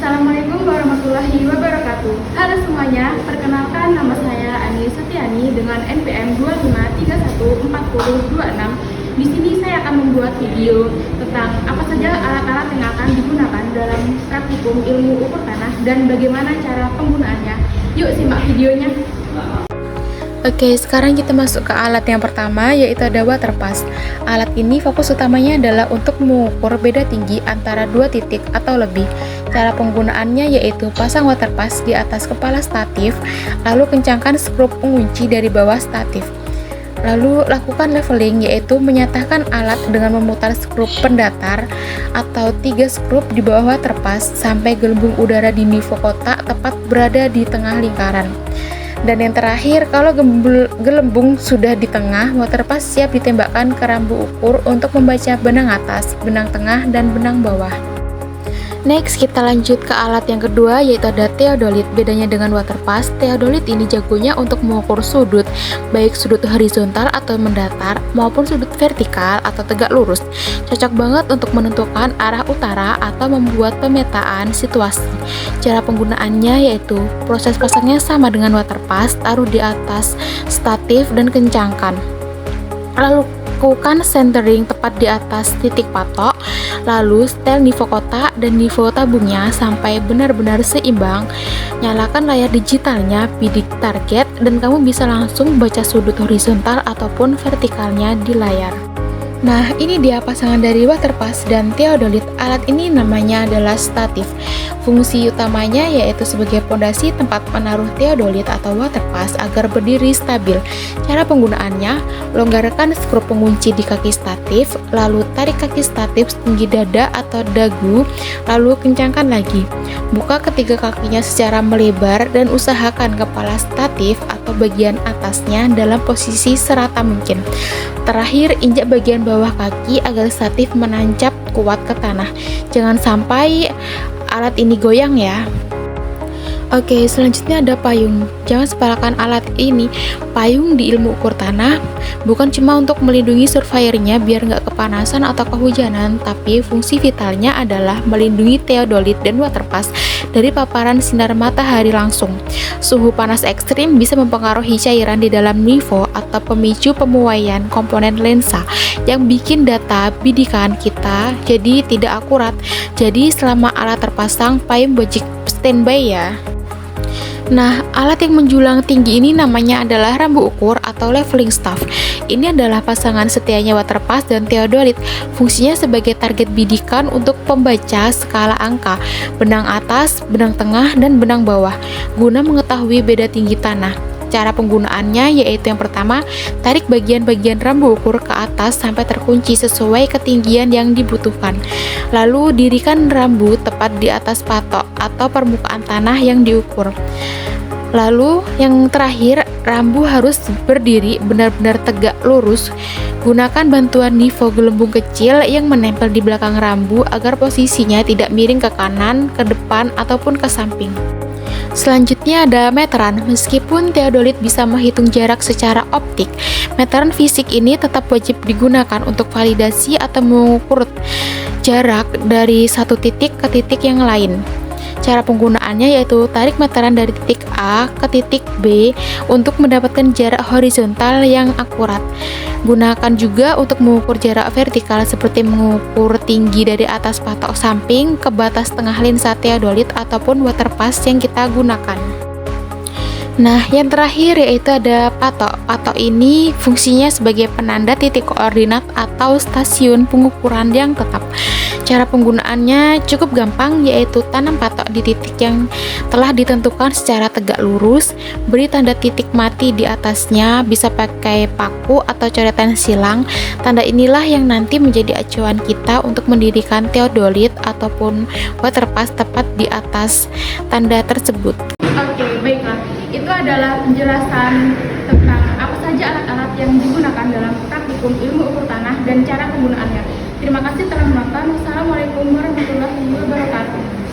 Assalamualaikum warahmatullahi wabarakatuh. Halo semuanya, perkenalkan nama saya Ani Setiani dengan NPM 25314026. Di sini saya akan membuat video tentang apa saja alat-alat yang akan digunakan dalam praktikum ilmu ukur tanah dan bagaimana cara penggunaannya. Yuk simak videonya. Oke, sekarang kita masuk ke alat yang pertama, yaitu ada water pass. Alat ini fokus utamanya adalah untuk mengukur beda tinggi antara dua titik atau lebih. Cara penggunaannya yaitu pasang water pass di atas kepala statif, lalu kencangkan skrup pengunci dari bawah statif. Lalu lakukan leveling, yaitu menyatakan alat dengan memutar skrup pendatar atau 3 skrup di bawah water pass sampai gelembung udara di nivoo kotak tepat berada di tengah lingkaran. Dan yang terakhir, kalau gelembung sudah di tengah, water pass siap ditembakkan ke rambu ukur untuk membaca benang atas, benang tengah, dan benang bawah. Next, kita lanjut ke alat yang kedua, yaitu ada theodolit. Bedanya dengan water pass, theodolit ini jagonya untuk mengukur sudut, baik sudut horizontal atau mendatar, maupun sudut vertikal atau tegak lurus. Cocok banget untuk menentukan arah utara atau membuat pemetaan situasi. Cara penggunaannya yaitu proses pasangnya sama dengan water pass, taruh di atas statif dan kencangkan. Lalu lakukan centering tepat di atas titik patok, lalu setel nivoo kotak dan nivoo tabungnya sampai benar-benar seimbang. Nyalakan layar digitalnya, bidik target, dan kamu bisa langsung baca sudut horizontal ataupun vertikalnya di layar. Nah, ini dia pasangan dari water pass dan theodolit. Alat ini namanya adalah statif. Fungsi utamanya yaitu sebagai pondasi tempat menaruh theodolit atau water pass agar berdiri stabil. Cara penggunaannya, longgarkan skrup pengunci di kaki statif, lalu tarik kaki statif setinggi dada atau dagu, lalu kencangkan lagi. Buka ketiga kakinya secara melebar dan usahakan kepala statif atau bagian atasnya dalam posisi serata mungkin. Terakhir, injak bagian bawah kaki agar statif menancap kuat ke tanah. Jangan sampai alat ini goyang ya. Oke, selanjutnya ada payung. Jangan sepelekan alat ini. Payung di ilmu ukur tanah bukan cuma untuk melindungi surveyornya biar nggak kepanasan atau kehujanan, tapi fungsi vitalnya adalah melindungi theodolit dan water pass dari paparan sinar matahari langsung. Suhu panas ekstrim bisa mempengaruhi cairan di dalam nivoo atau pemicu pemuaian komponen lensa yang bikin data bidikan kita jadi tidak akurat. Jadi selama alat terpasang, payung wajib standby ya. Nah, alat yang menjulang tinggi ini namanya adalah rambu ukur atau leveling staff. Ini adalah pasangan setianya water pass dan theodolit. Fungsinya sebagai target bidikan untuk pembaca skala angka, benang atas, benang tengah, dan benang bawah, guna mengetahui beda tinggi tanah. Cara penggunaannya yaitu yang pertama, tarik bagian-bagian rambu ukur ke atas sampai terkunci sesuai ketinggian yang dibutuhkan. Lalu dirikan rambu tepat di atas patok atau permukaan tanah yang diukur. Lalu yang terakhir, rambu harus berdiri benar-benar tegak lurus. Gunakan bantuan nivoo gelembung kecil yang menempel di belakang rambu agar posisinya tidak miring ke kanan, ke depan, ataupun ke samping. Selanjutnya ada meteran. Meskipun theodolit bisa menghitung jarak secara optik, meteran fisik ini tetap wajib digunakan untuk validasi atau mengukur jarak dari satu titik ke titik yang lain. Cara penggunaannya yaitu tarik meteran dari titik A ke titik B untuk mendapatkan jarak horizontal yang akurat. Gunakan juga untuk mengukur jarak vertikal seperti mengukur tinggi dari atas patok samping ke batas tengah lensa theodolit ataupun water pass yang kita gunakan. Nah, yang terakhir yaitu ada patok. Patok ini fungsinya sebagai penanda titik koordinat atau stasiun pengukuran yang tetap. Cara penggunaannya cukup gampang, yaitu tanam patok di titik yang telah ditentukan secara tegak lurus, beri tanda titik mati di atasnya, bisa pakai paku atau coretan silang. Tanda inilah yang nanti menjadi acuan kita untuk mendirikan theodolit ataupun water pass tepat di atas tanda tersebut. Oke, baiklah. Itu adalah penjelasan tentang apa saja alat-alat yang digunakan dalam praktikum ilmu ukur tanah dan cara penggunaannya. Terima kasih telah menonton. Wassalamualaikum warahmatullahi wabarakatuh.